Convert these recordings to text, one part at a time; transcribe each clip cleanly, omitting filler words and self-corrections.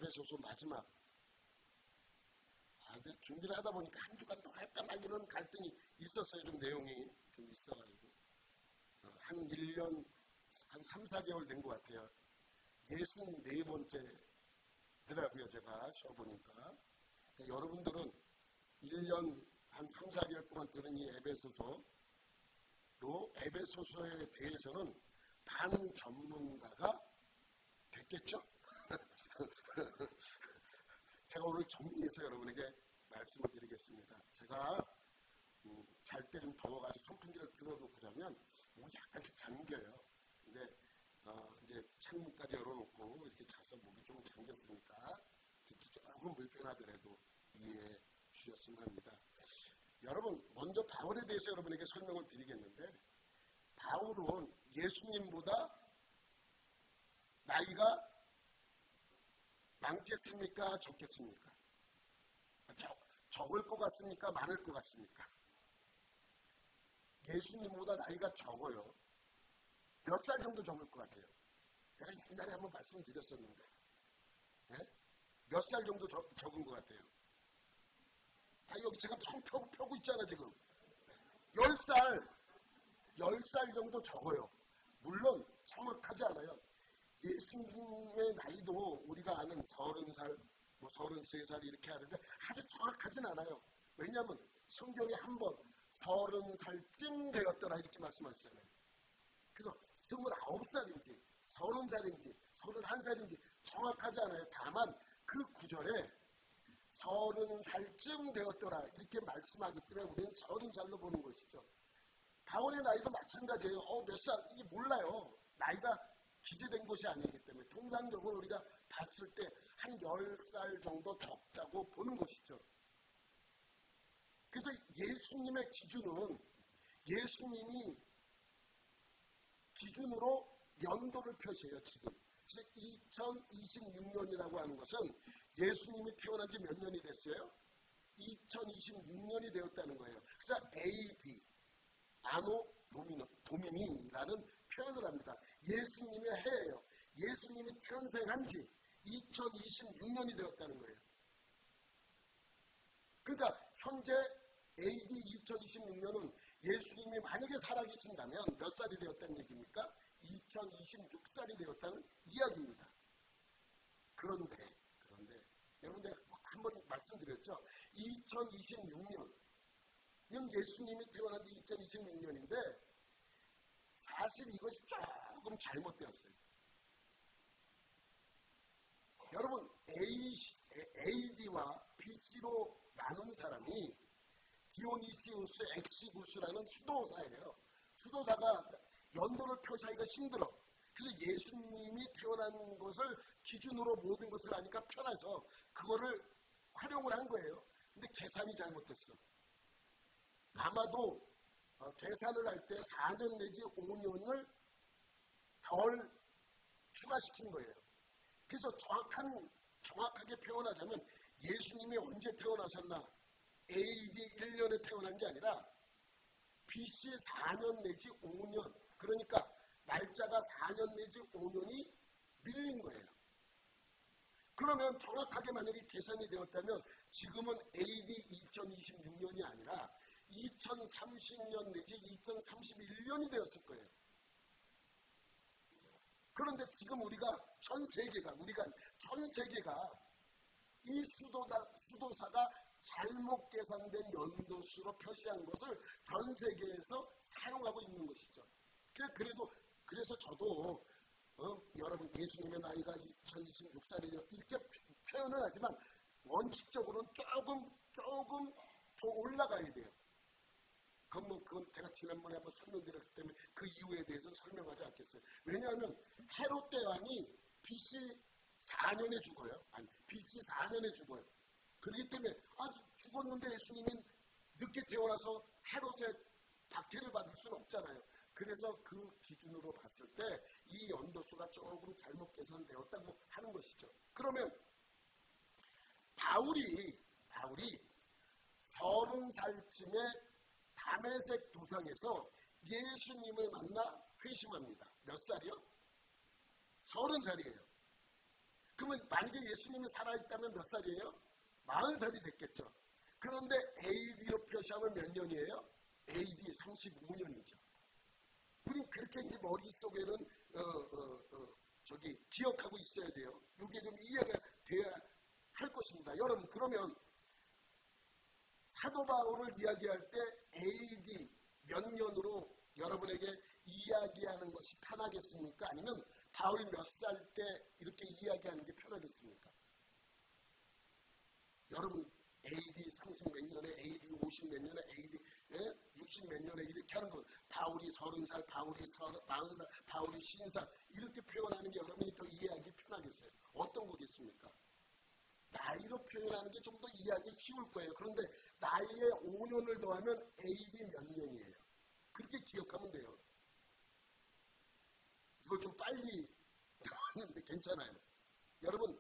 에베소서 마지막 준비를 하다 보니까 한 주간 더 할까 말기는 갈등이 있었어요. 좀 내용이 좀 있어가지고 한 1년 한 3, 4개월 된 것 같아요. 64번째더라고요. 제가 쉬어보니까. 여러분들은 1년 한 3, 4개월 동안 들은 이 에베소서로 에베소서에 대해서는 반 전문가가 됐겠죠? 제가 오늘 정리해서 여러분에게 말씀을 드리겠습니다. 제가 잘 때 좀 더워가지고 선풍기를 틀어놓고 자면 목이 약간씩 잠겨요. 근데 이제 창문까지 열어놓고 이렇게 자서 목이 좀 잠겼으니까 듣기 조금 불편하더라도 이해해 주셨으면 합니다. 여러분, 먼저 바울에 대해서 여러분에게 설명을 드리겠는데, 바울은 예수님보다 나이가 많겠습니까? 적겠습니까? 적을 것 같습니까? 많을 것 같습니까? 예수님보다 나이가 적어요. 몇 살 정도 적을 것 같아요? 내가 옛날에 한번 말씀드렸었는데, 네? 몇 살 정도 적은 것 같아요? 여기 제가 펴고 있잖아, 지금. 10살 정도 적어요. 물론 정확하지 않아요. 예수님의 나이도 우리가 아는 30살, 33살 이렇게 하는데 아주 정확하진 않아요. 왜냐하면 성경에 한번 30살쯤 되었더라 이렇게 말씀하시잖아요. 그래서 29살인지 30살인지 31살인지 정확하지 않아요. 다만 그 구절에 30살쯤 되었더라 이렇게 말씀하기 때문에 우리는 30살로 보는 것이죠. 바울의 나이도 마찬가지예요. 몇 살? 이게 몰라요. 나이가 기재된 것이 아니기 때문에 통상적으로 우리가 봤을 때 한 10살 정도 적다고 보는 것이죠. 그래서 예수님의 기준은 예수님이 기준으로 연도를 표시해요. 지금. 그래서 2026년이라고 하는 것은 예수님이 태어난 지 몇 년이 됐어요? 2026년이 되었다는 거예요. 그래서 AD, 아노 도미니라는 표현을 합니다. 예수님의 해예요. 예수님이 탄생한 지 2026년이 되었다는 거예요. 그러니까 현재 AD 2026년은 예수님이 만약에 살아계신다면 몇 살이 되었다는 얘기입니까? 2026살이 되었다는 이야기입니다. 그런데 여러분들 한번 말씀드렸죠. 2026년 예수님이 태어난 지 2026년인데 사실 이것이 조금 잘못되었어요. 여러분 AD와 BC로 나눈 사람이 디오니시우스 엑시구스라는 수도사예요. 수도사가 연도를 표시하기가 힘들어. 그래서 예수님이 태어난 것을 기준으로 모든 것을 하니까 편해서 그거를 활용을 한 거예요. 근데 계산이 잘못됐어. 아마도 계산을 할 때 4년 내지 5년을 덜 추가시킨 거예요. 그래서 정확하게 표현하자면 예수님이 언제 태어나셨나? AD 1년에 태어난 게 아니라 BC 4년 내지 5년, 그러니까 날짜가 4년 내지 5년이 밀린 거예요. 그러면 정확하게 만약에 계산이 되었다면 지금은 AD 2026년이 아니라 2030년 내지 2031년이 되었을 거예요. 그런데 지금 우리가 전 세계가 이 수도사가 잘못 계산된 연도수로 표시한 것을 전 세계에서 사용하고 있는 것이죠. 그래서 저도 여러분 예수님의 나이가 2026살이요 이렇게 표현을 하지만 원칙적으로는 조금 더 올라가야 돼요. 그건 제가 지난번에 한번 설명드렸기 때문에 그 이유에 대해서는 설명하지 않겠어요. 왜냐하면 헤롯 대왕이 BC 4년에 죽어요. BC 4년에 죽어요. 그렇기 때문에 죽었는데 예수님이 늦게 태어나서 헤롯의 박해를 받을 수는 없잖아요. 그래서 그 기준으로 봤을 때 이 연도수가 조금 잘못 계산되었다고 하는 것이죠. 그러면 바울이 30살쯤에 다메섹 도상에서 예수님을 만나 회심합니다. 몇 살이요? 30살이에요. 그러면 만약에 예수님이 살아있다면 몇 살이에요? 40살이 됐겠죠. 그런데 AD로 표시하면 몇 년이에요? AD 35년이죠. 우리 그렇게 이제 머릿속에는 기억하고 있어야 돼요. 이게 좀 이해가 돼야 할 것입니다. 여러분, 그러면 사도 바울을 이야기할 때 AD 몇 년으로 여러분에게 이야기하는 것이 편하겠습니까? 아니면 바울 몇 살 때 이렇게 이야기하는 게 편하겠습니까? 여러분, AD 30 몇 년에, AD 50 몇 년에, AD 60 몇 년에 이렇게 하는 건 바울이 30살, 바울이 40살, 바울이 50살 이렇게 표현하는 게 여러분이 더 이해하기 편하겠어요. 어떤 거겠습니까? 나이로 표현하는 게 좀 더 이해하기 쉬울 거예요. 그런데 나이에 5년을 더하면 AD 몇 년이에요. 그렇게 기억하면 돼요. 이걸 좀 빨리 하는데 괜찮아요. 여러분,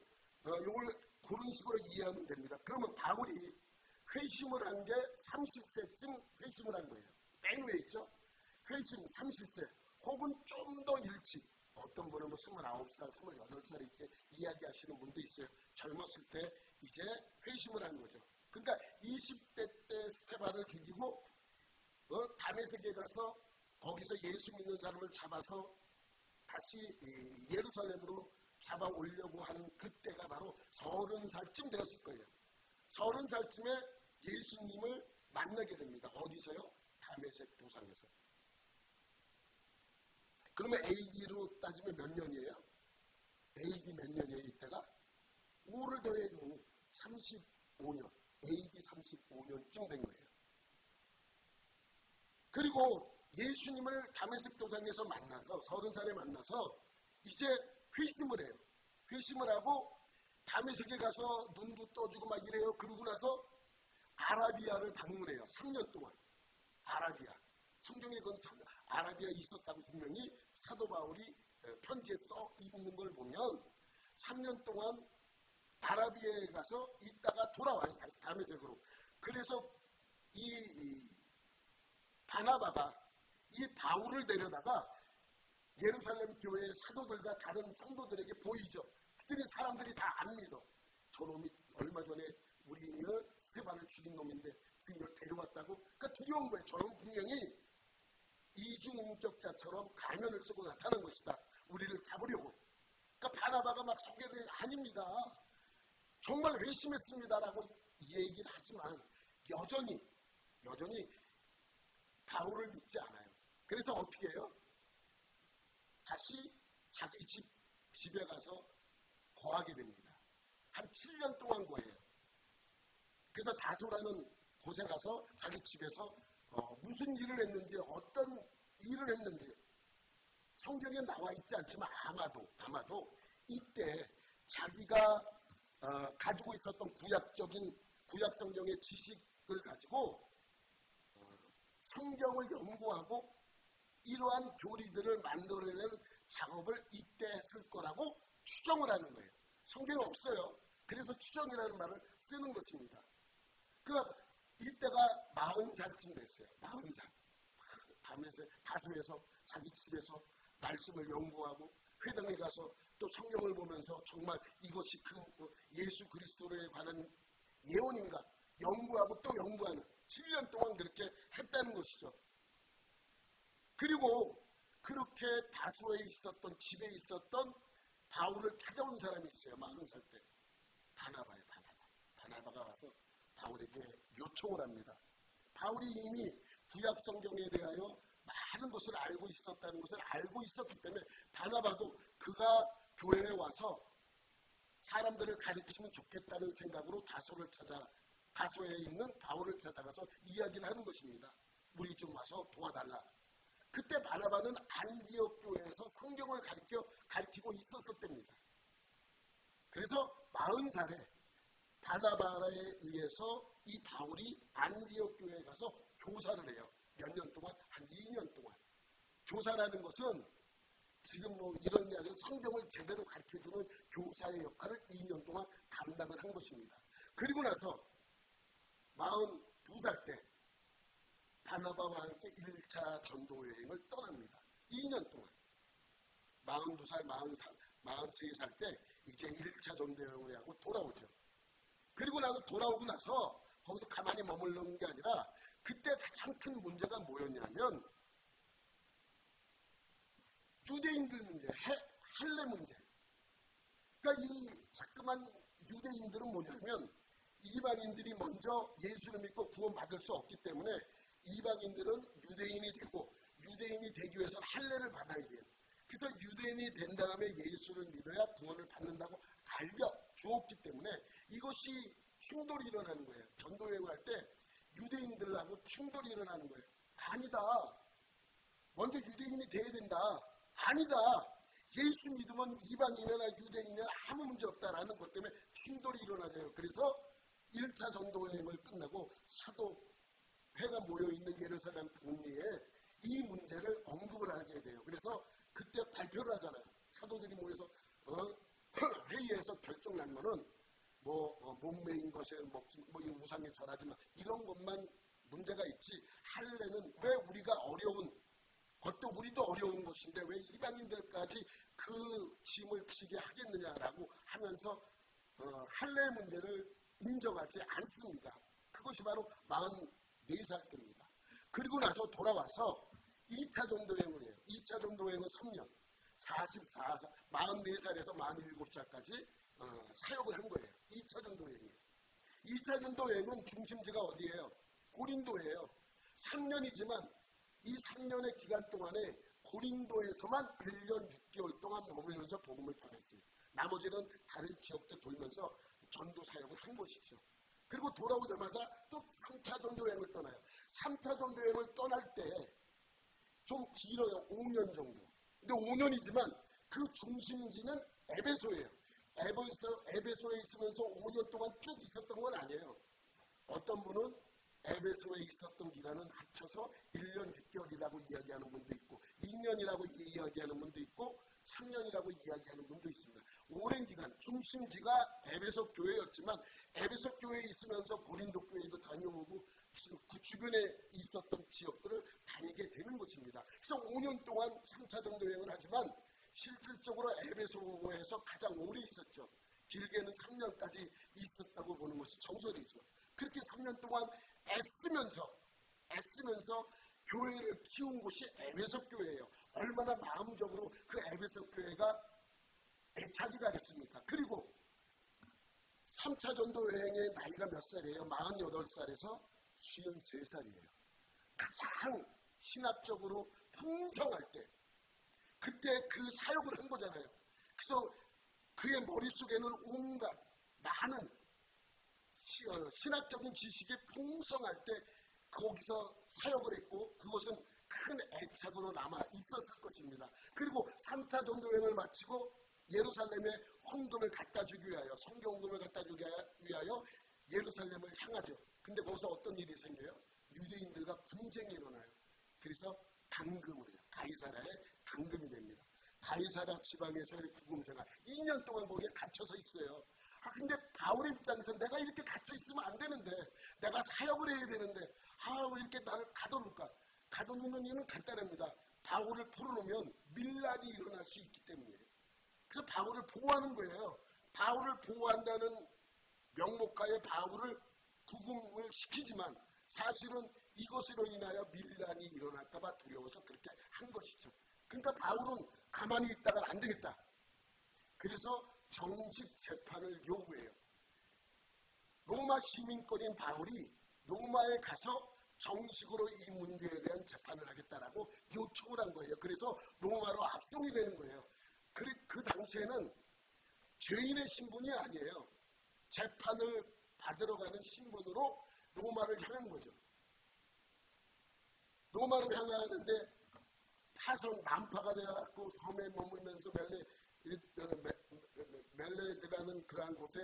이걸 그런 식으로 이해하면 됩니다. 그러면 바울이 회심을 한 게 30세쯤 회심을 한 거예요. 맨 위에 있죠? 회심 30세 혹은 좀 더 일찍, 어떤 분은 뭐 29살, 28살 이렇게 이야기하시는 분도 있어요. 젊었을 때 이제 회심을 한 거죠. 그러니까 20대 때 스테반을 죽이고 다메섹에 가서 거기서 예수 믿는 사람을 잡아서 다시 예루살렘으로 잡아 오려고 하는 그때가 바로 30살쯤 되었을 거예요. 30살쯤에 예수님을 만나게 됩니다. 어디서요? 다메섹 도상에서. 그러면 AD로 따지면 몇 년이에요? AD 몇 년이에요 이때가? 5를 더해도 35년, AD 35년쯤 된 거예요. 그리고 예수님을 다메섹 도상에서 만나서 30살에 만나서 이제 회심을 해요. 회심을 하고 다메섹에 가서 눈도 떠주고 막 이래요. 그러고 나서 아라비아를 방문해요. 3년 동안. 아라비아. 성경에 그건 아라비아에 있었다고 분명히 사도 바울이 편지에 써 있는 걸 보면 3년 동안 아라비아에 가서 있다가 돌아와요. 다시 다메섹으로. 그래서 이 바나바가 이 바울을 데려다가 예루살렘 교회의 사도들과 다른 성도들에게 보이죠. 그들이 사람들이 다 안 믿어. 저놈이 얼마 전에 우리 스테반을 죽인 놈인데 지금 이걸 데려왔다고? 그러니까 두려운 거예요. 저놈은 분명히 이중인격자처럼 가면을 쓰고 나타난 것이다. 우리를 잡으려고. 그러니까 바나바가 막 소개를 아닙니다. 정말 회심했습니다라고 얘기를 하지만 여전히 바울을 믿지 않아요. 그래서 어떻게 해요? 다시 자기 집에 가서 거하게 됩니다. 한 7년 동안 거해요. 그래서 다소라는 곳에 가서 자기 집에서 무슨 일을 했는지, 어떤 일을 했는지 성경에 나와 있지 않지만 아마도 이때 자기가 가지고 있었던 구약 성경의 지식을 가지고 성경을 연구하고 이러한 교리들을 만들어내는 작업을 이때 했을 거라고 추정을 하는 거예요. 성경에 없어요. 그래서 추정이라는 말을 쓰는 것입니다. 이때가 40살쯤 됐어요. 40살. 밤에서 다수에서 자기 집에서 말씀을 연구하고 회당에 가서 또 성경을 보면서 정말 이것이 예수 그리스도에 관한 예언인가 연구하고 또 연구하는 7년 동안 그렇게 했다는 것이죠. 그리고 그렇게 다소에 있었던 집에 있었던 바울을 찾아온 사람이 있어요. 40살 때. 바나바예요. 바나바가 와서 바울에게 요청을 합니다. 바울이 이미 구약 성경에 대하여 많은 것을 알고 있었다는 것을 알고 있었기 때문에 바나바도 그가 교회에 와서 사람들을 가르치면 좋겠다는 생각으로 다소에 있는 바울을 찾아가서 이야기를 하는 것입니다. 우리 좀 와서 도와달라. 그때 바나바는 안디옥 교회에서 성경을 가르치고 있었을 때입니다. 그래서 40살에 바나바에 의해서 이 바울이 안디옥 교회에 가서 교사를 해요. 몇 년 동안? 한 2년 동안. 교사라는 것은 지금 이런 이야기 성경을 제대로 가르쳐주는 교사의 역할을 2년 동안 감당을 한 것입니다. 그리고 나서 42살 때 바나바와 함께 1차 전도 여행을 떠납니다. 2년 동안 42살, 43살 때 이제 1차 전도 여행을 하고 돌아오죠. 그리고 나서 돌아오고 나서 거기서 가만히 머무르는 게 아니라 그때 가장 큰 문제가 뭐였냐면 유대인들 문제, 할례 문제. 그러니까 이 자꾸만 유대인들은 뭐냐면 이방인들이 먼저 예수를 믿고 구원받을 수 없기 때문에 이방인들은 유대인이 되고 유대인이 되기 위해서는 할례를 받아야 돼요. 그래서 유대인이 된 다음에 예수를 믿어야 구원을 받는다고 알려주었기 때문에 이것이 충돌이 일어나는 거예요. 전도여행을 할 때 유대인들하고 충돌이 일어나는 거예요. 아니다. 먼저 유대인이 돼야 된다. 아니다. 예수 믿으면 이방인이나 유대인이나 아무 문제 없다라는 것 때문에 충돌이 일어나요. 그래서 1차 전도여행을 끝나고 사도회가 모여있는 예루살렘 동리에 이 문제를 언급을 하게 돼요. 그래서 그때 발표를 하잖아요. 사도들이 모여서 회의에서 결정난 거는 목매인 것에 이 우상에 절하지만 이런 것만 문제가 있지 할례는 왜 우리가 어려운 그것도 우리도 어려운 것인데 왜 이방인들까지 그 짐을 지게 하겠느냐라고 하면서 할례 문제를 인정하지 않습니다. 그것이 바로 44살 때입니다. 그리고 나서 돌아와서 2차 전도여행을 해요. 2차 전도여행은 3년, 44살에서 47살까지 사역을 한 거예요. 2차 전도여행이에요. 2차 전도여행은 중심지가 어디예요? 고린도예요. 3년이지만 이 3년의 기간 동안에 고린도에서만 1년 6개월 동안 머물면서 복음을 전했어요. 나머지는 다른 지역들 돌면서 전도 사역을 한 것이죠. 그리고 돌아오자마자 또 3차 전도여행을 떠나요. 3차 전도여행을 떠날 때 좀 길어요. 5년 정도. 근데 5년이지만 그 중심지는 에베소예요. 에베소에 있으면서 5년 동안 쭉 있었던 건 아니에요. 어떤 분은 에베소에 있었던 기간은 합쳐서 1년 6개월이라고 이야기하는 분도 있고 2년이라고 이야기하는 분도 있고 3년이라고 이야기하는 분도 있습니다. 오랜 기간 중심지가 에베소 교회였지만 에베소 교회에 있으면서 고린도 교회도 다녀오고 그 주변에 있었던 지역들을 다니게 되는 것입니다. 그래서 5년 동안 3차 정도 여행을 하지만 실질적으로 에베소에서 가장 오래 있었죠. 길게는 3년까지 있었다고 보는 것이 정설이죠. 그렇게 3년 동안 애쓰면서 교회를 키운 곳이 에베소 교회예요. 얼마나 마음적으로 그 에베소 교회가 애착이 가겠습니까? 그리고 3차 전도 여행의 나이가 몇 살이에요? 48살에서 53살이에요. 가장 신학적으로 풍성할 때 그때 그 사역을 한 거잖아요. 그래서 그의 머릿속에는 온갖 많은 신학적인 지식이 풍성할 때 거기서 사역을 했고 그것은 큰 애착으로 남아 있었을 것입니다. 그리고 3차 전도여행을 마치고 예루살렘에 헌금을 갖다 주기 위하여 성경헌금을 갖다 주기 위하여 예루살렘을 향하죠. 근데 거기서 어떤 일이 생겨요? 유대인들과 분쟁이 일어나요. 그래서 당금을 해요. 가이사라의 당금이 됩니다. 가이사라 지방에서의 구금생활 2년 동안 거기에 갇혀서 있어요. 근데 바울의 입장에서 내가 이렇게 갇혀 있으면 안 되는데 내가 사역을 해야 되는데 왜 이렇게 나를 가둬놓을까? 가둬놓는 이유는 간단합니다. 바울을 풀어놓으면 밀란이 일어날 수 있기 때문이에요. 그래서 바울을 보호하는 거예요. 바울을 보호한다는 명목하에 바울을 구금을 시키지만 사실은 이것으로 인하여 밀란이 일어날까 봐 두려워서 그렇게 한 것이죠. 그러니까 바울은 가만히 있다가 안 되겠다. 그래서 정식 재판을 요구해요. 로마 시민권인 바울이 로마에 가서 정식으로 이 문제에 대한 재판을 하겠다라고 요청을 한 거예요. 그래서 로마로 합송이 되는 거예요. 그 당시에는 죄인의 신분이 아니에요. 재판을 받으러 가는 신분으로 로마를 향한 거죠. 로마로 향하는데 난파가 되어갖고 섬에 머물면서 멜레드라는 그러한 곳에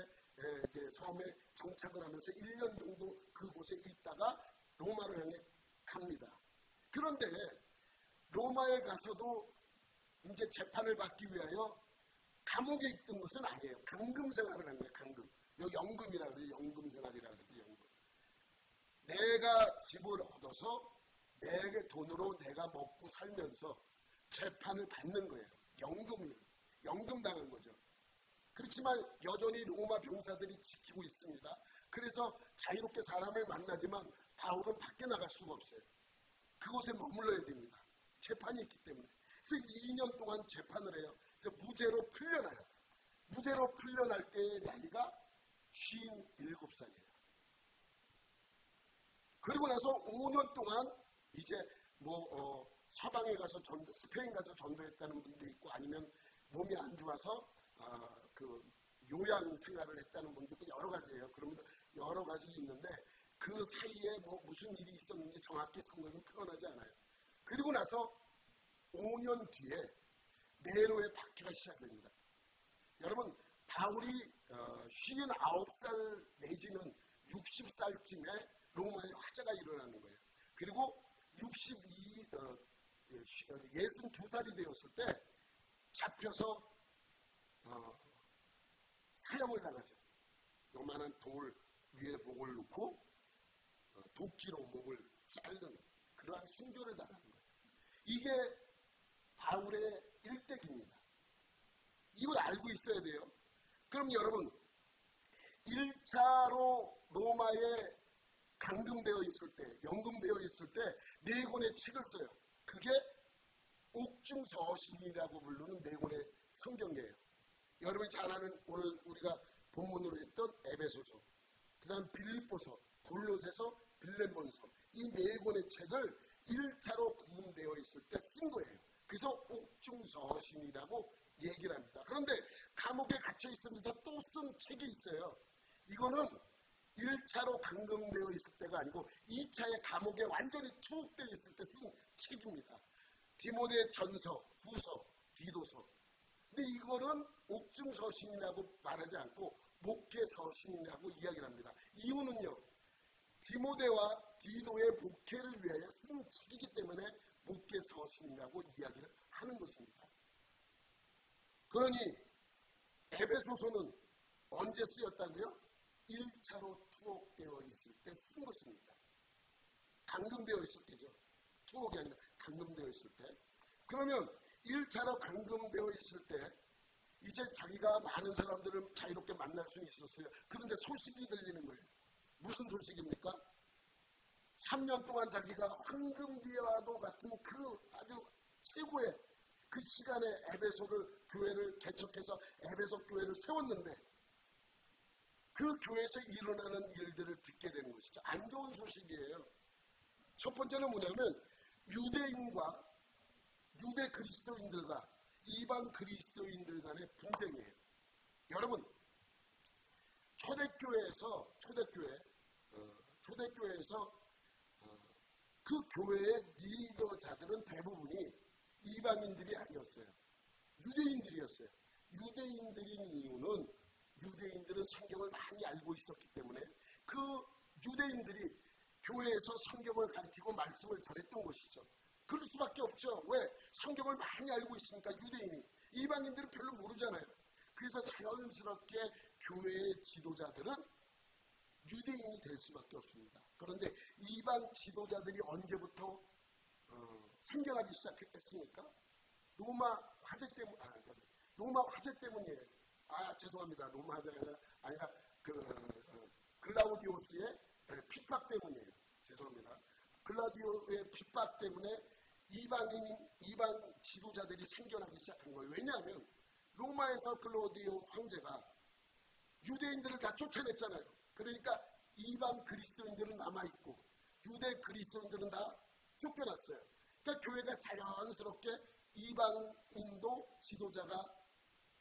섬에 정착을 하면서 1년 정도 그곳에 있다가 로마로 향해 갑니다. 그런데 로마에 가서도 이제 재판을 받기 위하여 감옥에 있던 것은 아니에요. 감금 생활을 한 거예요. 감금. 연금이라고 그래요. 연금 생활이라고 그래요. 연금. 내가 집을 얻어서 내 돈으로 내가 먹고 살면서 재판을 받는 거예요. 연금 당한 거죠. 그렇지만 여전히 로마 병사들이 지키고 있습니다. 그래서 자유롭게 사람을 만나지만 바울은 밖에 나갈 수가 없어요. 그곳에 머물러야 됩니다. 재판이 있기 때문에. 그래서 2년 동안 재판을 해요. 그래서 무죄로 풀려나요. 무죄로 풀려날 때의 나이가 57살이에요. 그리고 나서 5년 동안 이제 서방에 가서 스페인 가서 전도했다는 분도 있고, 아니면 몸이 안 좋아서 그 요양 생활을 했다는 분도 있고, 여러 가지예요. 그러면 여러 가지 있는데 그 사이에 무슨 일이 있었는지 정확히 성경은 표현하지 않아요. 그리고 나서 5년 뒤에 네로의 박해가 시작됩니다. 여러분, 바울이 59살 내지는 60살쯤에 로마에 화재가 일어나는 거예요. 그리고 62살이 되었을 때 잡혀서 사형을 당하죠. 요만한 돌 위에 목을 놓고 도끼로 목을 자르는 그러한 순교를 당하는 거예요. 이게 바울의 일대기입니다. 이걸 알고 있어야 돼요. 그럼 여러분, 1차로 로마에 감금되어 있을 때, 연금되어 있을 때 4권의 책을 써요. 그게 옥중서신이라고 부르는 4권의 성경이에요. 여러분이 잘 아는 오늘 우리가 본문으로 했던 에베소서, 그 다음 빌립보서, 골로새서, 빌레몬서, 이 4권의 책을 1차로 구문되어 있을 때 쓴 거예요. 그래서 옥중서신이라고 얘기를 합니다. 그런데 감옥에 갇혀 있으면서 또 쓴 책이 있어요. 이거는 1차로 감금되어 있을 때가 아니고 2차의 감옥에 완전히 투옥되어 있을 때 쓴 책입니다. 디모데 전서, 후서, 디도서. 근데 이거는 옥중서신이라고 말하지 않고 목회서신이라고 이야기를 합니다. 이유는요, 디모데와 디도의 목회를 위하여 쓴 책이기 때문에 목회서신이라고 이야기를 하는 것입니다. 그러니 에베소서는 언제 쓰였다고요? 1차로 투옥되어 있을 때 쓴 것입니다. 감금되어 있을 때죠. 투옥이 아니라 감금되어 있을 때. 그러면 1차로 감금되어 있을 때 이제 자기가 많은 사람들을 자유롭게 만날 수는 있었어요. 그런데 소식이 들리는 거예요. 무슨 소식입니까? 3년 동안 자기가 황금비와도 같은 그 아주 최고의 그 시간에 교회를 개척해서 에베소 교회를 세웠는데 그 교회에서 일어나는 일들을 듣게 되는 것이죠. 안 좋은 소식이에요. 첫 번째는 뭐냐면 유대인과 유대 그리스도인들과 이방 그리스도인들 간의 분쟁이에요. 여러분, 초대교회에서 그 교회의 리더자들은 대부분이 이방인들이 아니었어요. 유대인들이었어요. 유대인들인 이유는 유대인들은 성경을 많이 알고 있었기 때문에 그 유대인들이 교회에서 성경을 가르치고 말씀을 전했던 것이죠. 그럴 수밖에 없죠. 왜? 성경을 많이 알고 있으니까 유대인이. 이방인들은 별로 모르잖아요. 그래서 자연스럽게 교회의 지도자들은 유대인이 될 수밖에 없습니다. 그런데 이방 지도자들이 언제부터 생겨나기 시작했습니까? 로마 화재 때문이에요. 죄송합니다. 로마 화재가 아니라 글라우디오스의 핍박 때문이에요. 죄송합니다. 글라우디오의 핍박 때문에 이방 지도자들이 생겨나기 시작한 거예요. 왜냐하면 로마에서 글라우디오 황제가 유대인들을 다 쫓아냈잖아요. 그러니까 이방 그리스도인들은 남아있고 유대 그리스도인들은 다 쫓겨났어요. 그러니까 교회가 자연스럽게 이방인도 지도자가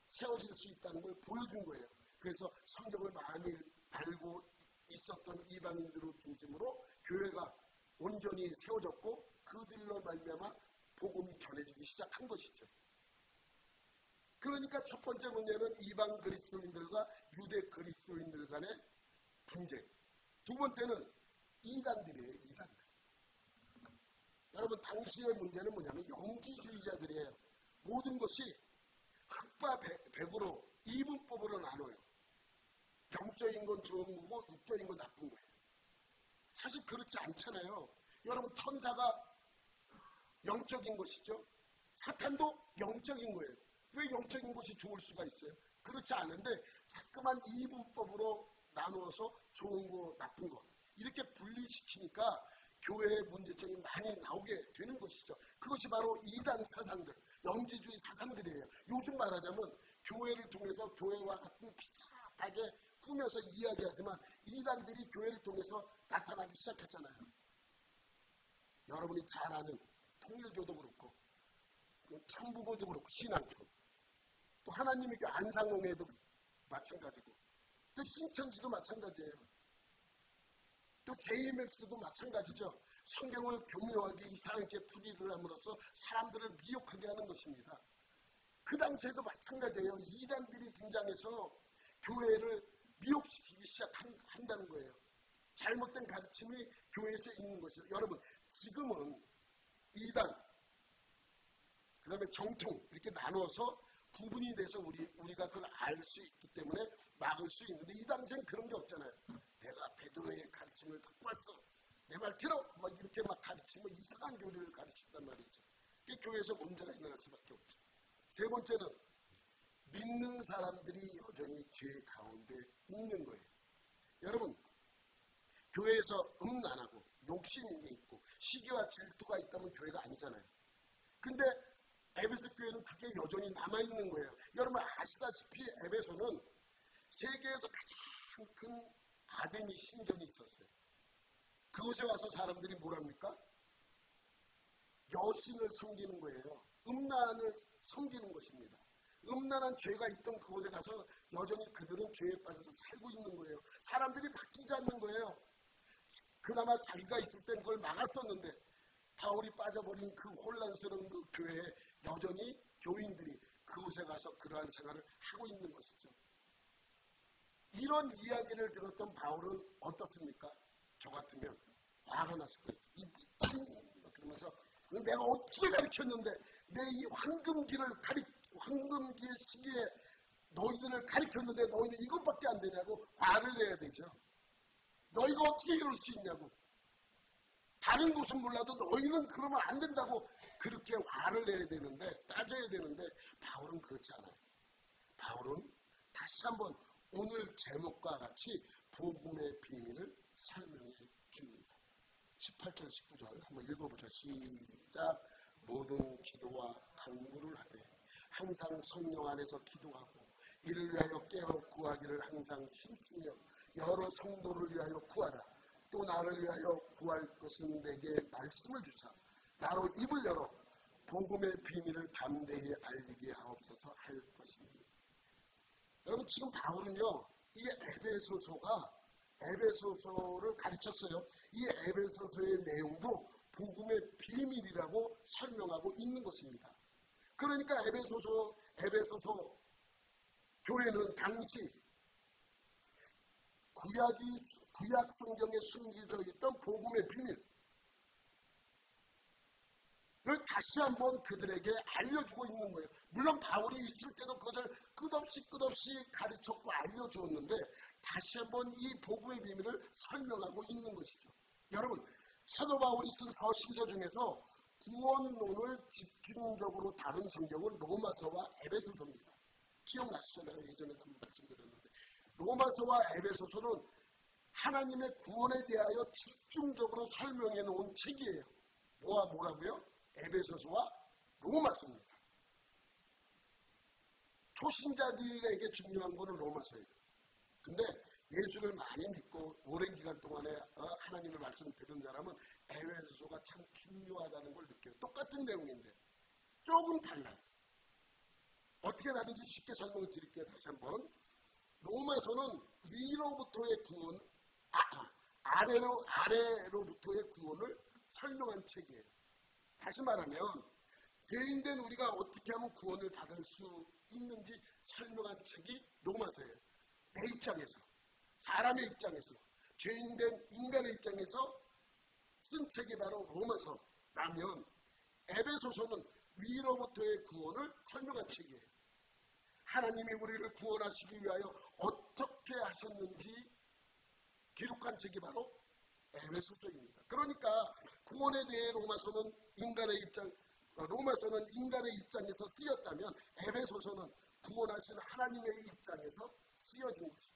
세워질 수 있다는 걸 보여준 거예요. 그래서 성경을 많이 알고 있었던 이방인들을 중심으로 교회가 온전히 세워졌고 그들로 말미암아 복음이 전해지기 시작한 것이죠. 그러니까 첫 번째 문제는 이방 그리스도인들과 유대 그리스도인들 간의 분쟁. 두 번째는 이단들이에요. 이단들. 여러분, 당시의 문제는 뭐냐면 영지주의자들이에요. 모든 것이 흙과 백으로 이분법으로 나눠요. 영적인 건 좋은 거고 육적인 건 나쁜 거예요. 사실 그렇지 않잖아요. 여러분, 천사가 영적인 것이죠. 사탄도 영적인 거예요. 왜 영적인 것이 좋을 수가 있어요? 그렇지 않은데 자꾸만 이분법으로 나누어서 좋은 거 나쁜 거 이렇게 분리시키니까 교회의 문제점이 많이 나오게 되는 것이죠. 그것이 바로 이단 사상들, 영지주의 사상들이에요. 요즘 말하자면 교회를 통해서 교회와 같은 비슷하게 꾸며서 이야기하지만 이단들이 교회를 통해서 나타나기 시작했잖아요. 여러분이 잘 아는 통일교도 그렇고 천부교도 그렇고 신앙촌 또 하나님의 교 안상홍회도 마찬가지고 또 신천지도 마찬가지예요. 또 JMX도 마찬가지죠. 성경을 교묘하게 이상하게 풀이를 함으로써 사람들을 미혹하게 하는 것입니다. 그 당시에도 마찬가지예요. 이단들이 등장해서 교회를 미혹시키기 시작한다는 거예요. 잘못된 가르침이 교회에서 있는 것이죠. 여러분 지금은 이단 그 다음에 정통 이렇게 나눠서 구분이 돼서 우리가 그걸 알 수 있기 때문에 막을 수 있는데 이 당시엔 그런 게 없잖아요. 내가 베드로의 가르침을 갖고 왔어. 내 말 들어. 막 이렇게 막 가르치면 이상한 교리를 가르친단 말이죠. 그게 교회에서 문제가 일어날 수밖에 없죠. 세 번째는 믿는 사람들이 여전히 죄 가운데 있는 거예요. 여러분 교회에서 안 하고 욕심이 있고 시기와 질투가 있다면 교회가 아니잖아요. 근데 에베소 교회는 그게 여전히 남아있는 거예요. 여러분 아시다시피 에베소는 세계에서 가장 큰 아데미 신전이 있었어요. 그곳에 와서 사람들이 뭐랍니까? 여신을 섬기는 거예요. 음란을 섬기는 것입니다. 음란한 죄가 있던 그곳에 가서 여전히 그들은 죄에 빠져서 살고 있는 거예요. 사람들이 바뀌지 않는 거예요. 그나마 자기가 있을 땐 그걸 막았었는데 바울이 빠져버린 그 혼란스러운 그 교회에 여전히 교인들이 그곳에 가서 그러한 생활을 하고 있는 것이죠. 이런 이야기를 들었던 바울은 어떻습니까? 저 같으면 화가 났을 거예요. 이 미친 그러면서 내가 어떻게 가르쳤는데 내 이 황금기의 시기에 너희들을 가르쳤는데 너희는 이것밖에 안 되냐고 화를 내야 되죠. 너희가 어떻게 이럴 수 있냐고. 다른 곳은 몰라도 너희는 그러면 안 된다고 그렇게 화를 내야 되는데 따져야 되는데 바울은 그렇지 않아요. 바울은 다시 한번 오늘 제목과 같이 복음의 비밀을 설명해 줍니다. 18절 19절 한번 읽어보죠. 시작. 모든 기도와 간구를 하되 항상 성령 안에서 기도하고 이를 위하여 깨어 구하기를 항상 힘쓰며 여러 성도를 위하여 구하라. 또 나를 위하여 구할 것은 내게 말씀을 주사 나로 입을 열어 복음의 비밀을 담대히 알리게 하옵소서 할 것입니다. 여러분 지금 바울은요 이 에베소서를 가르쳤어요. 이 에베소서의 내용도 복음의 비밀이라고 설명하고 있는 것입니다. 그러니까 에베소서 교회는 당시 구약 성경에 숨겨져 있던 복음의 비밀을 다시 한번 그들에게 알려주고 있는 거예요. 물론 바울이 있을 때도 그것을 끝없이 가르쳤고 알려주었는데 다시 한번 이 복음의 비밀을 설명하고 있는 것이죠. 여러분 사도 바울이 쓴 서신서 중에서 구원론을 집중적으로 다룬 성경은 로마서와 에베소서입니다. 기억나시잖아요. 예전에 한번 말씀드렸는데 로마서와 에베소서는 하나님의 구원에 대하여 집중적으로 설명해 놓은 책이에요. 뭐라고요? 에베소서와 로마서입니다. 초신자들에게 중요한 거는 로마서예요. 근데 예수를 많이 믿고 오랜 기간 동안에 하나님의 말씀을 들은 사람은 에베소서가 참 중요하다는 걸 느껴요. 똑같은 내용인데 조금 달라요. 어떻게 다른지 쉽게 설명을 드릴게요. 다시 한번. 로마서는 위로부터의 구원, 아래로부터의 구원을 설명한 책이에요. 다시 말하면 죄인된 우리가 어떻게 하면 구원을 받을 수 있는지 설명한 책이 로마서예요. 내 입장에서, 사람의 입장에서, 죄인된 인간의 입장에서 쓴 책이 바로 로마서라면 에베소서는 위로부터의 구원을 설명한 책이에요. 하나님이 우리를 구원하시기 위하여 어떻게 하셨는지 기록한 책이 바로 에베소서입니다. 그러니까 구원에 대해 로마서는 인간의 입장에서 쓰였다면 에베소서는 구원하신 하나님의 입장에서 쓰여진 것이죠.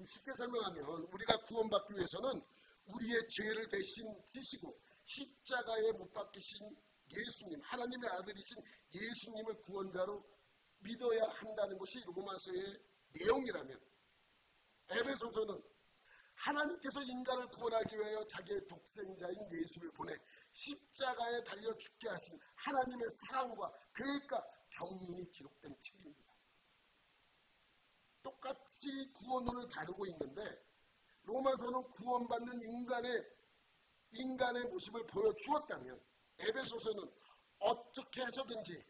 쉽게 설명하면 우리가 구원받기 위해서는 우리의 죄를 대신 지시고 십자가에 못 박히신 예수님, 하나님의 아들이신 예수님을 구원자로 믿어야 한다는 것이 로마서의 내용이라면, 에베소서는 하나님께서 인간을 구원하기 위하여 자기의 독생자인 예수를 보내 십자가에 달려 죽게 하신 하나님의 사랑과 계획과 경륜이 기록된 책입니다. 똑같이 구원론을 다루고 있는데 로마서는 구원받는 인간의 모습을 보여주었다면 에베소서는 어떻게 해서든지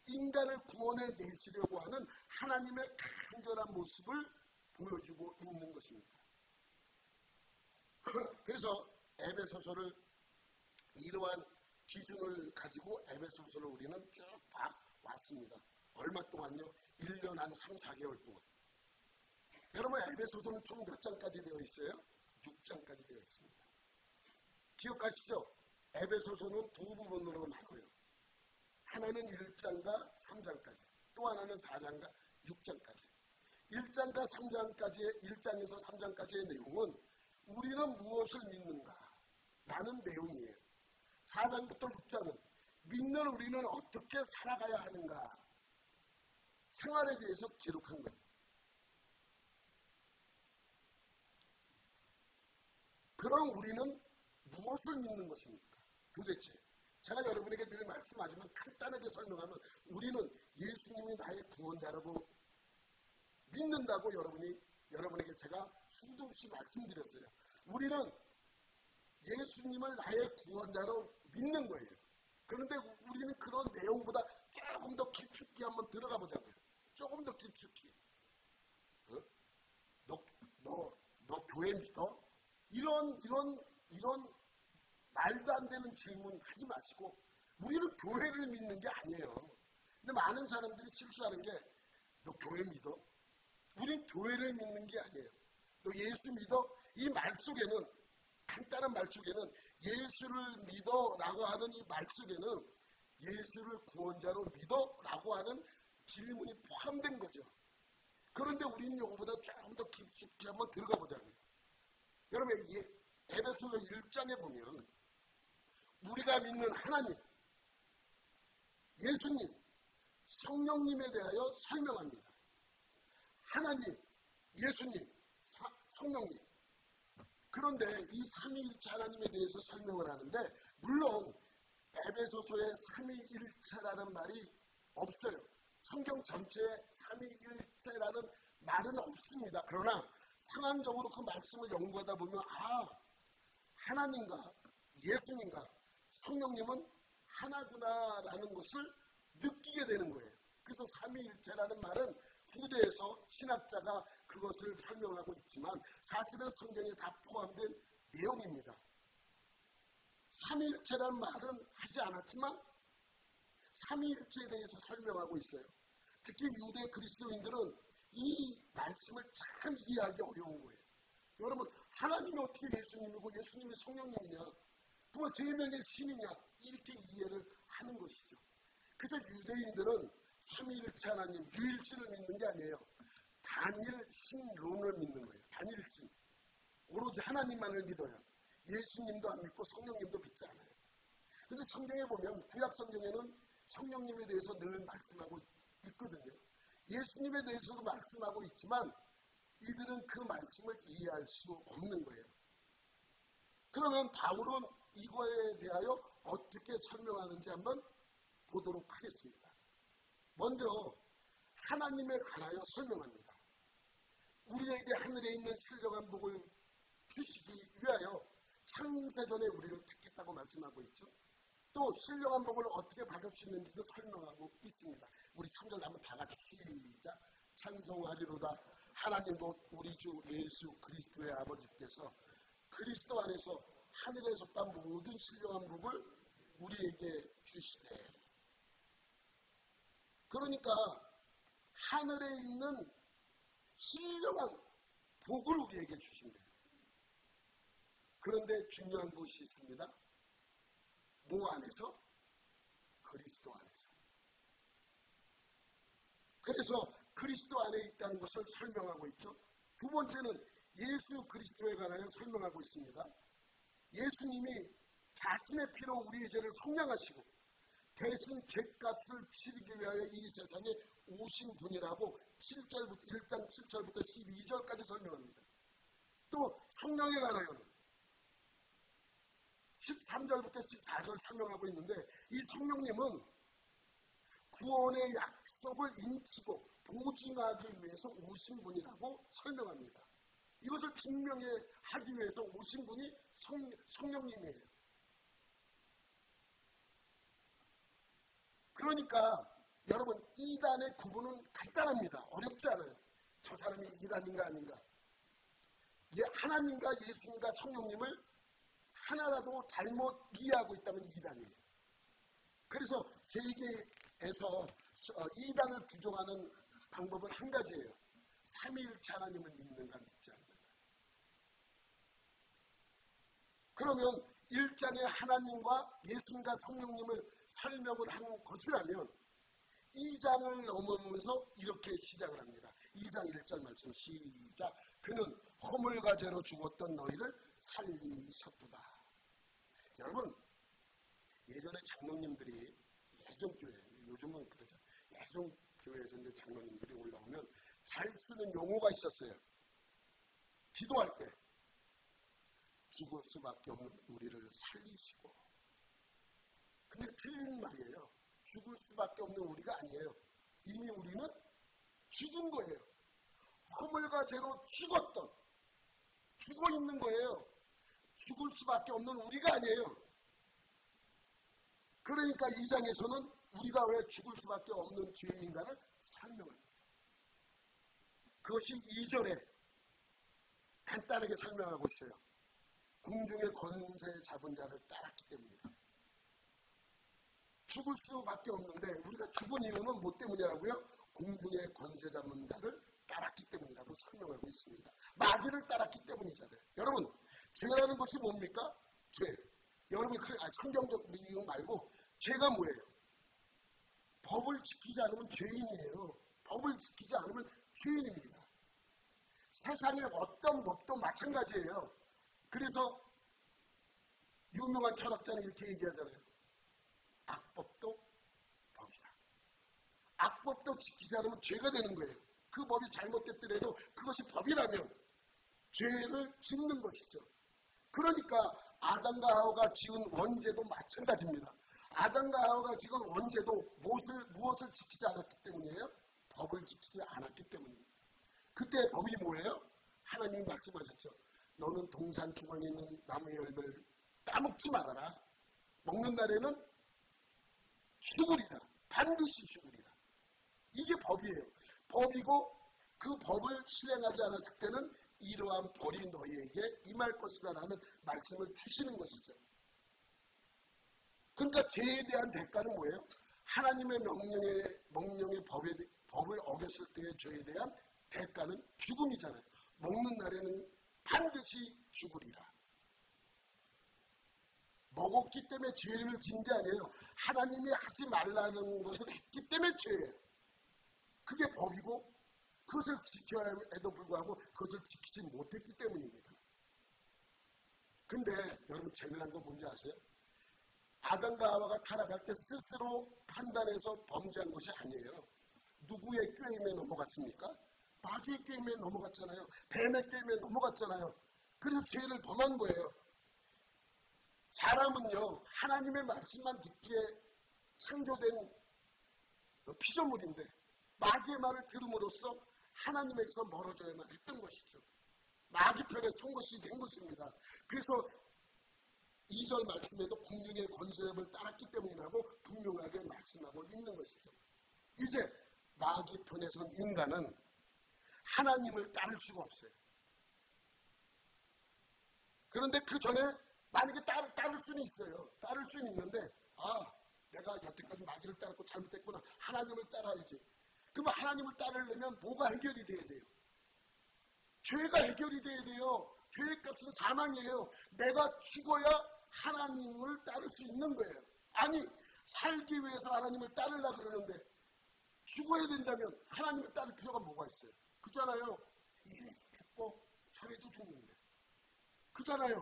인간을 구원해 내시려고 하는 하나님의 간절한 모습을 보여주고 있는 것입니다. 그래서 에베소서를 이러한 기준을 가지고 에베소서를 우리는 쭉 봐왔습니다. 얼마 동안요? 1년 한 3, 4개월 동안. 여러분, 에베소서는 총 몇 장까지 되어 있어요? 6장까지 되어 있습니다. 기억하시죠? 에베소서는 두 부분으로 나눠요. 하나는 1장과 3장까지, 또 하나는 4장과 6장까지. 1장과 3장까지의 1장에서 3장까지의 내용은 우리는 무엇을 믿는가? 라는 내용이에요. 4장부터 6장은 믿는 우리는 어떻게 살아가야 하는가? 생활에 대해서 기록한 거예요. 그럼 우리는 무엇을 믿는 것입니까? 도대체 제가 여러분에게 늘 말씀하지만 간단하게 설명하면 우리는 예수님이 나의 구원자라고 믿는다고 여러분에게 제가 수도 없이 말씀드렸어요. 우리는 예수님을 나의 구원자로 믿는 거예요. 그런데 우리는 그런 내용보다 조금 더 깊숙이 한번 들어가 보자고요. 조금 더 깊숙이. 너 교회 믿어? 이런 말도 안 되는 질문 하지 마시고 우리는 교회를 믿는 게 아니에요. 근데 많은 사람들이 실수하는 게 너 교회 믿어? 우린 교회를 믿는 게 아니에요. 너 예수 믿어? 이 말 속에는, 간단한 말 속에는 예수를 믿어라고 하는 이 말 속에는 예수를 구원자로 믿어라고 하는 질문이 포함된 거죠. 그런데 우리는 이거보다 조금 더 깊숙이 한번 들어가 보자고요. 여러분, 에베소서 1장에 보면 우리가 믿는 하나님, 예수님, 성령님에 대하여 설명합니다. 하나님, 예수님, 성령님. 그런데 이 삼위일체 하나님에 대해서 설명을 하는데 물론 에베소서에 삼위일체라는 말이 없어요. 성경 전체에 삼위일체라는 말은 없습니다. 그러나 상황적으로 그 말씀을 연구하다 보면 하나님과 예수님과 성령님은 하나구나라는 것을 느끼게 되는 거예요. 그래서 삼위일체라는 말은 후대에서 신학자가 그것을 설명하고 있지만 사실은 성경에 다 포함된 내용입니다. 삼위일체라는 말은 하지 않았지만 삼위일체에 대해서 설명하고 있어요. 특히 유대 그리스도인들은 이 말씀을 참 이해하기 어려운 거예요. 여러분, 하나님이 어떻게 예수님이고 예수님이 성령님이냐, 또 세 명의 신이냐, 이렇게 이해를 하는 것이죠. 그래서 유대인들은 삼위일체 하나님, 유일신을 믿는 게 아니에요. 단일신론을 믿는 거예요. 단일신. 오로지 하나님만을 믿어요. 예수님도 안 믿고 성령님도 믿지 않아요. 그런데 성경에 보면 구약 성경에는 성령님에 대해서 늘 말씀하고 있거든요. 예수님에 대해서도 말씀하고 있지만 이들은 그 말씀을 이해할 수 없는 거예요. 그러면 바울은 이거에 대하여 어떻게 설명하는지 한번 보도록 하겠습니다. 먼저 하나님에 관하여 설명합니다. 우리에게 하늘에 있는 신령한 복을 주시기 위하여 창세전에 우리를 택했다고 말씀하고 있죠. 또 신령한 복을 어떻게 받을 수 있는지도 설명하고 있습니다. 우리 3절 한번 다 같이 시작. 찬송하리로다. 하나님도 우리 주 예수 그리스도의 아버지께서 그리스도 안에서 하늘에 속한 모든 신령한 복을 우리에게 주시되. 그러니까 하늘에 있는 신령한 복을 우리에게 주신대요. 그런데 중요한 것이 있습니다. 뭐 안에서? 그리스도 안에서. 그래서 그리스도 안에 있다는 것을 설명하고 있죠. 두 번째는 예수 그리스도에 관하여 설명하고 있습니다. 예수님이 자신의 피로 우리의 죄를 속량하시고 대신 죄값을 치르기 위하여 이 세상에 오신 분이라고 1장 7절부터 12절까지 설명합니다. 또 성령에 관하여는 13절부터 14절 설명하고 있는데 이 성령님은 구원의 약속을 인치고 보증하기 위해서 오신 분이라고 설명합니다. 이것을 증명하기 위해서 오신 분이 성령님이에요. 그러니까 여러분 이단의 구분은 간단합니다. 어렵지 않아요. 저 사람이 이단인가 아닌가. 하나님과 예수님과 성령님을 하나라도 잘못 이해하고 있다면 이단이에요. 그래서 세계에서 이단을 규정하는 방법은 한 가지예요. 삼위일체 하나님을 믿는가 믿지 않는가. 그러면 1장에 하나님과 예수님과 성령님을 설명을 한 것이라면 2장을 넘으면서 이렇게 시작을 합니다. 2장 1절 말씀 시작. 그는 허물과 죄로 죽었던 너희를 살리셨도다. 여러분 예전에 장로님들이 예전교회, 요즘은 그러죠. 예전교회에서 이제 장로님들이 올라오면 잘 쓰는 용어가 있었어요. 기도할 때 죽을 수밖에 없는 우리를 살리시고. 근데 틀린 말이에요. 죽을 수밖에 없는 우리가 아니에요. 이미 우리는 죽은 거예요. 허물과 죄로 죽어 있는 거예요. 죽을 수밖에 없는 우리가 아니에요. 그러니까 이 장에서는 우리가 왜 죽을 수밖에 없는 죄인가를 설명합니다. 그것이 2절에 간단하게 설명하고 있어요. 공중의 권세 잡은 자를 따랐기 때문이다. 죽을 수밖에 없는데 우리가 죽은 이유는 뭐 때문이라고요? 공중의 권세 잡은 자를 따랐기 때문이라고 설명하고 있습니다. 마귀를 따랐기 때문이잖아요. 여러분 죄라는 것이 뭡니까? 죄. 여러분 성경적 이유 말고 죄가 뭐예요? 법을 지키지 않으면 죄인이에요. 법을 지키지 않으면 죄인입니다. 세상의 어떤 법도 마찬가지예요. 그래서 유명한 철학자는 이렇게 얘기하잖아요. 악법도 법이다. 악법도 지키지 않으면 죄가 되는 거예요. 그 법이 잘못됐더라도 그것이 법이라면 죄를 짓는 것이죠. 그러니까 아담과 하와가 지은 원죄도 마찬가지입니다. 아담과 하와가 지은 원죄도 무엇을 지키지 않았기 때문이에요? 법을 지키지 않았기 때문입니다. 그때 법이 뭐예요? 하나님이 말씀하셨죠. 너는 동산 중앙에 있는 나무의 열매를 따먹지 말아라. 먹는 날에는 죽으리라. 반드시 죽으리라. 이게 법이에요. 법이고 그 법을 실행하지 않았을 때는 이러한 벌이 너희에게 임할 것이다 라는 말씀을 주시는 것이죠. 그러니까 죄에 대한 대가는 뭐예요? 하나님의 명령의 법을 어겼을 때의 죄에 대한 대가는 죽음이잖아요. 먹는 날에는 반드시 죽으리라. 먹었기 때문에 죄를 진 게 아니에요. 하나님이 하지 말라는 것을 했기 때문에 죄예요. 그게 법이고 그것을 지켜야 해도 불구하고 그것을 지키지 못했기 때문입니다. 근데 여러분 재미난 거 뭔지 아세요? 아담과 하와가 타락할 때 스스로 판단해서 범죄한 것이 아니에요. 누구의 꾀임에 넘어갔습니까? 마귀의 꾀임에 넘어갔잖아요. 뱀의 꾀임에 넘어갔잖아요. 그래서 죄를 범한 거예요. 사람은요 하나님의 말씀만 듣기에 창조된 피조물인데 마귀의 말을 들음으로써 하나님에게서 멀어져야만 했던 것이죠. 마귀 편에 선 것이 된 것입니다. 그래서 2절 말씀에도 공중의 권세를 따랐기 때문이라고 분명하게 말씀하고 있는 것이죠. 이제 마귀 편에 선 인간은 하나님을 따를 수가 없어요. 그런데 그 전에 만약에 따를 수는 있어요. 따를 수는 있는데 내가 여태까지 마귀를 따랐고 잘못했구나. 하나님을 따라야지. 그러면 하나님을 따르려면 뭐가 해결이 돼야 돼요? 죄가 해결이 돼야 돼요. 죄의 값은 사망이에요. 내가 죽어야 하나님을 따를 수 있는 거예요. 아니 살기 위해서 하나님을 따르려고 그러는데 죽어야 된다면 하나님을 따를 필요가 뭐가 있어요? 그잖아요. 이래도 죽고 저래도 죽는데. 그잖아요.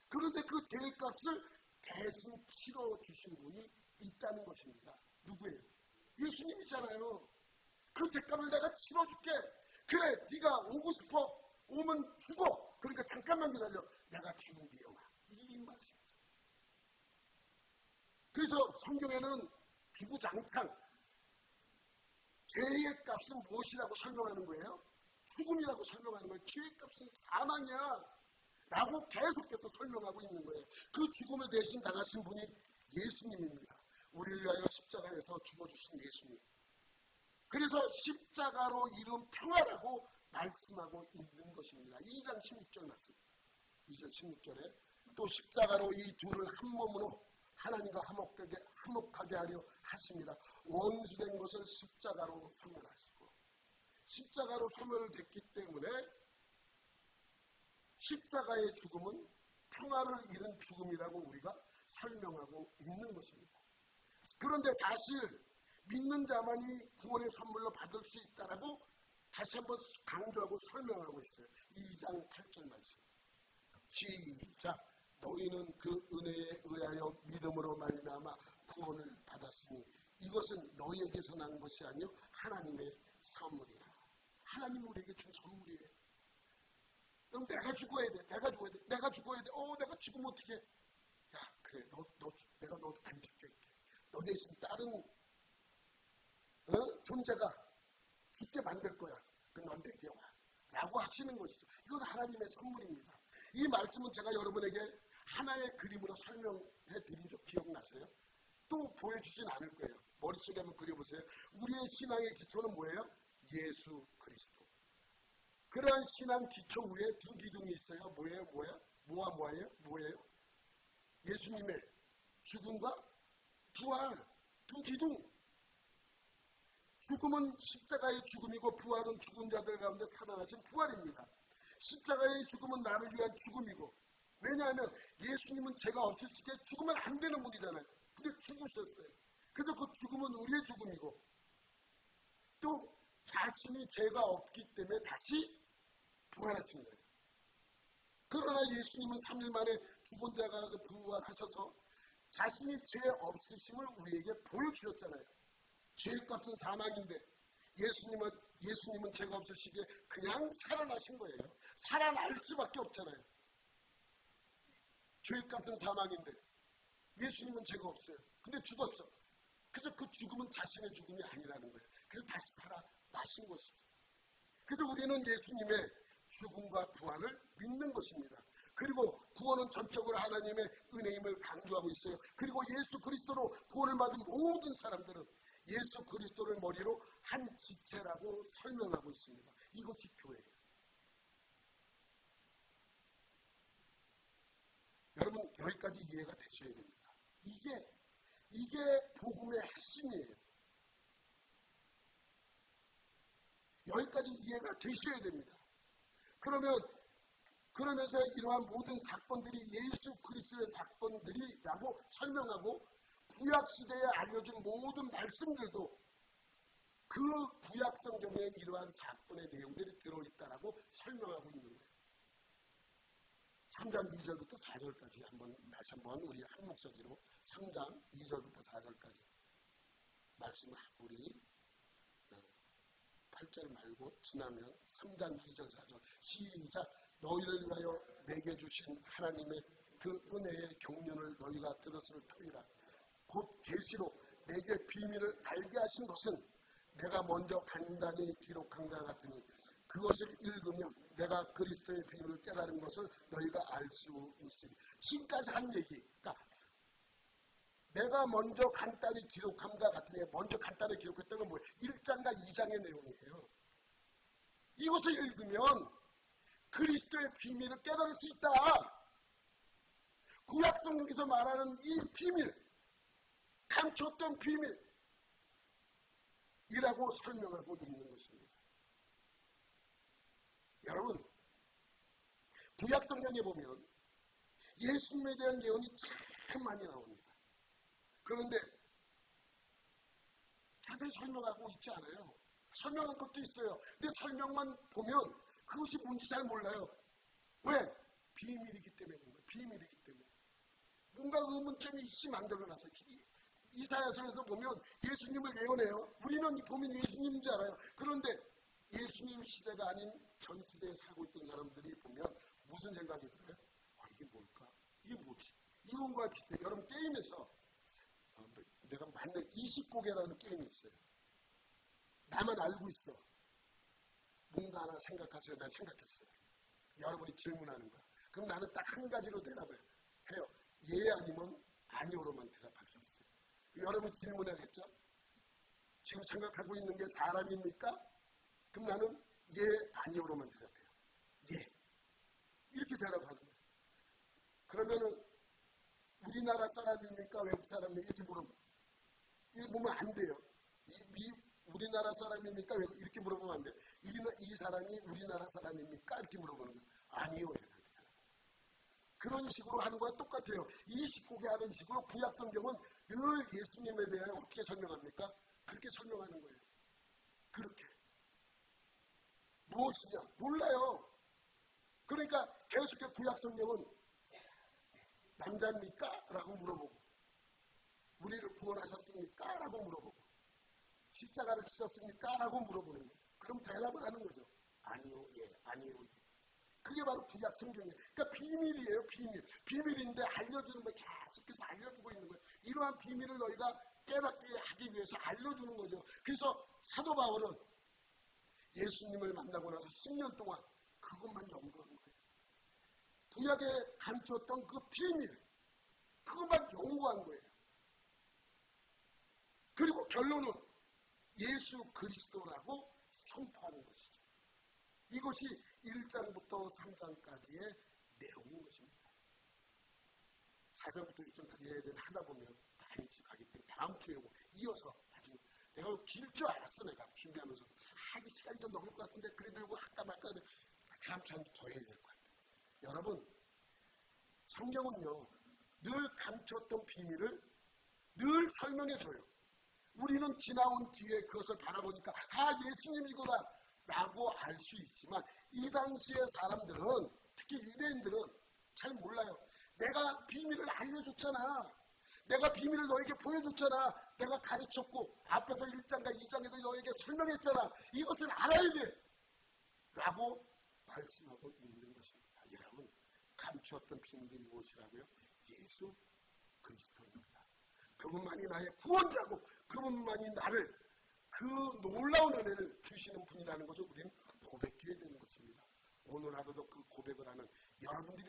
그런데 그 죄값을 대신 치러주신 분이 있다는 것입니다. 누구예요? 예수님이잖아요. 그 죄값을 내가 치러줄게. 그래, 네가 오고 싶어. 오면 죽어. 그러니까 잠깐만 기다려. 내가 죽은 뒤에 와. 이 말씀입니다. 그래서 성경에는 주구장창 죄의 값은 무엇이라고 설명하는 거예요? 죽음이라고 설명하는 거예요. 죄의 값은 사망이야 라고 계속해서 설명하고 있는 거예요. 그 죽음을 대신 당하신 분이 예수님입니다. 우리를 위하여 십자가에서 죽어주신 예수님. 그래서 십자가로 이룬 평화라고 말씀하고 있는 것입니다. 2장 16절 말씀. 2장 16절에 또 십자가로 이 둘을 한 몸으로 하나님과 화목하게 하려 하십니다. 원수된 것을 십자가로 소멸하시고, 십자가로 소멸됐기 때문에 십자가의 죽음은 평화를 잃은 죽음이라고 우리가 설명하고 있는 것입니다. 그런데 사실 믿는 자만이 구원의 선물로 받을 수 있다라고 다시 한번 강조하고 설명하고 있어요. 2장 8절 말씀. 시작. 너희는 그 은혜에 의하여 믿음으로 말미암아 구원을 받았으니 이것은 너희에게서 난 것이 아니요 하나님의 선물이라. 하나님 우리에게 준 선물이에요. 그럼 내가 죽어야 돼. 내가 죽어야 돼. 내가 죽으면 어떻게? 야, 그래. 내가 너 안 죽게. 너 대신 다른 존재가 죽게 만들 거야. 넌 내게 와. 라고 하시는 것이죠. 이건 하나님의 선물입니다. 이 말씀은 제가 여러분에게 하나의 그림으로 설명해 드린 적 기억나세요? 또 보여주진 않을 거예요. 머릿속에 한번 그려보세요. 우리의 신앙의 기초는 뭐예요? 예수 그리스도. 그러한 신앙 기초 위에 두 기둥이 있어요. 뭐예요? 예수님의 죽음과 부활. 두 기둥. 죽음은 십자가의 죽음이고 부활은 죽은 자들 가운데 살아나신 부활입니다. 십자가의 죽음은 나를 위한 죽음이고, 왜냐하면 예수님은 죄가 없으시기에 죽으면 안 되는 분이잖아요. 근데 죽으셨어요. 그래서 그 죽음은 우리의 죽음이고, 또 자신이 죄가 없기 때문에 다시 부활하신 거예요. 그러나 예수님은 3일 만에 죽은 자 가서 부활하셔서 자신이 죄 없으심을 우리에게 보여주셨잖아요. 죄값은 사망인데 예수님은 죄가 없으시기에 그냥 살아나신 거예요. 살아날 수밖에 없잖아요. 죄값은 사망인데 예수님은 죄가 없어요. 근데 죽었어. 그래서 그 죽음은 자신의 죽음이 아니라는 거예요. 그래서 다시 살아나신 것이죠. 그래서 우리는 예수님의 죽음과 부활을 믿는 것입니다. 그리고 구원은 전적으로 하나님의 은혜임을 강조하고 있어요. 그리고 예수 그리스도로 구원을 받은 모든 사람들은 예수 그리스도를 머리로 한 지체라고 설명하고 있습니다. 이것이 교회예요. 여러분 여기까지 이해가 되셔야 됩니다. 이게 복음의 핵심이에요. 여기까지 이해가 되셔야 됩니다. 그러면서 이러한 모든 사건들이 예수 그리스도의 사건들이라고 설명하고, 구약시대에 알려진 모든 말씀들도 그 구약 성경에 이러한 사건의 내용들이 들어있다라고 설명하고 있는 거예요. 3장 2절부터 4절까지 다시 한번 우리 한 목소리로 3장 2절부터 4절까지 말씀을 우리 8절 말고 지나면 3장 2절 4절 시작. 너희를 위하여 내게 주신 하나님의 그 은혜의 경륜을 너희가 들었을 터이라. 곧 계시로 내게 비밀을 알게 하신 것은 내가 먼저 간단히 기록한 것 같으니 그것을 읽으면 내가 그리스도의 비밀을 깨달은 것을 너희가 알 수 있으니. 지금까지 한 얘기, 그러니까 내가 먼저 간단히 기록함과 같으니, 먼저 간단히 기록했던 건 뭐예요? 1장과 2장의 내용이에요. 이것을 읽으면 그리스도의 비밀을 깨달을 수 있다. 구약 성경에서 말하는 이 비밀, 감췄던 비밀이라고 설명하고 있는 것입니다. 여러분, 구약 성경에 보면 예수님에 대한 예언이 참 많이 나옵니다. 그런데 자세히 설명하고 있지 않아요. 설명한 것도 있어요. 근데 설명만 보면 그것이 뭔지 잘 몰라요. 왜? 비밀이기 때문에 그런 거예요. 비밀이기 때문에. 뭔가 의문점이 있이 만들어놔서. 이사야서에서 보면 예수님을 예언해요. 우리는 보면 예수님인 줄 알아요. 그런데 예수님 시대가 아닌 전 시대에 살고 있던 사람들이 보면 무슨 생각이 들어요? 아, 이게 뭘까? 이게 뭐지? 이건과 비슷해. 여러분 게임에서 내가 만든 20고개라는 게임이 있어요. 나만 알고 있어. 뭔가 하나 생각하세요. 난 생각했어요. 여러분이 질문하는 거야. 그럼 나는 딱 한 가지로 대답을 해요. 예 아니면 아니오로만 대답할 수 있어요. 여러분 질문하겠죠? 지금 생각하고 있는 게 사람입니까? 그럼 나는 예 아니오로만 대답해요. 예. 이렇게 대답하는 거예요. 그러면은 우리나라 사람입니까? 외국 사람입니까? 이렇게 물어보면 이렇게 보면 안 돼요. 우리나라 사람입니까? 외국 이렇게 물어보면 안 돼요. 이 사람이 우리나라 사람입니까? 이렇게 물어보는 거예요. 아니요. 그런 식으로 하는 거와 똑같아요. 이 19개 하는 식으로 구약 성경은 늘 예수님에 대해 어떻게 설명합니까? 그렇게 설명하는 거예요. 그렇게. 무엇이냐? 몰라요. 그러니까 계속해서 구약 성경은 남자입니까? 라고 물어보고 우리를 구원하셨습니까? 라고 물어보고 십자가를 지셨습니까? 라고 물어보는 거예요. 그럼 대답을 하는 거죠. 아니요, 예, 아니요, 예. 그게 바로 구약 성경이에요. 그러니까 비밀이에요, 비밀. 비밀인데 알려주는 거예요. 계속해서 알려주고 있는 거예요. 이러한 비밀을 너희가 깨닫게 하기 위해서 알려주는 거죠. 그래서 사도 바울은 예수님을 만나고 나서 10년 동안 그것만 연구하는 거예요. 구약에 감췄던 그 비밀, 그것만 연구한 거예요. 그리고 결론은 예수 그리스도라고 선포하는 것이죠. 이것이 1장부터 3장까지의 내용인 것입니다. 4장부터 1장까지 하다 보면 많이 가기 때문에 다음 주에 이어서 나중에 내가 길 줄 알았어. 내가 준비하면서 이 시간이 좀 넘을 것 같은데 그래도 이거 할까 말까 하는데 다음 주에 더 해야 될 것 같아요. 여러분 성경은요 늘 감췄던 비밀을 늘 설명해줘요. 우리는 지나온 뒤에 그것을 바라보니까 예수님이구나 라고 알 수 있지만 이 당시의 사람들은 특히 유대인들은 잘 몰라요. 내가 비밀을 알려줬잖아. 내가 비밀을 너에게 보여줬잖아. 내가 가르쳤고 앞에서 1장과 2장에도 너에게 설명했잖아. 이것을 알아야 돼 라고 말씀하고 있는 것입니다. 여러분 감추었던 비밀이 무엇이라고요? 예수 그리스도입니다. 그분만이 나의 구원자고 그분만이 나를 그 놀라운 은혜를 주시는 분이라는 것을 우리는 고백해야 되는 것입니다. 오늘 하루도 그 고백을 하는 여러분들이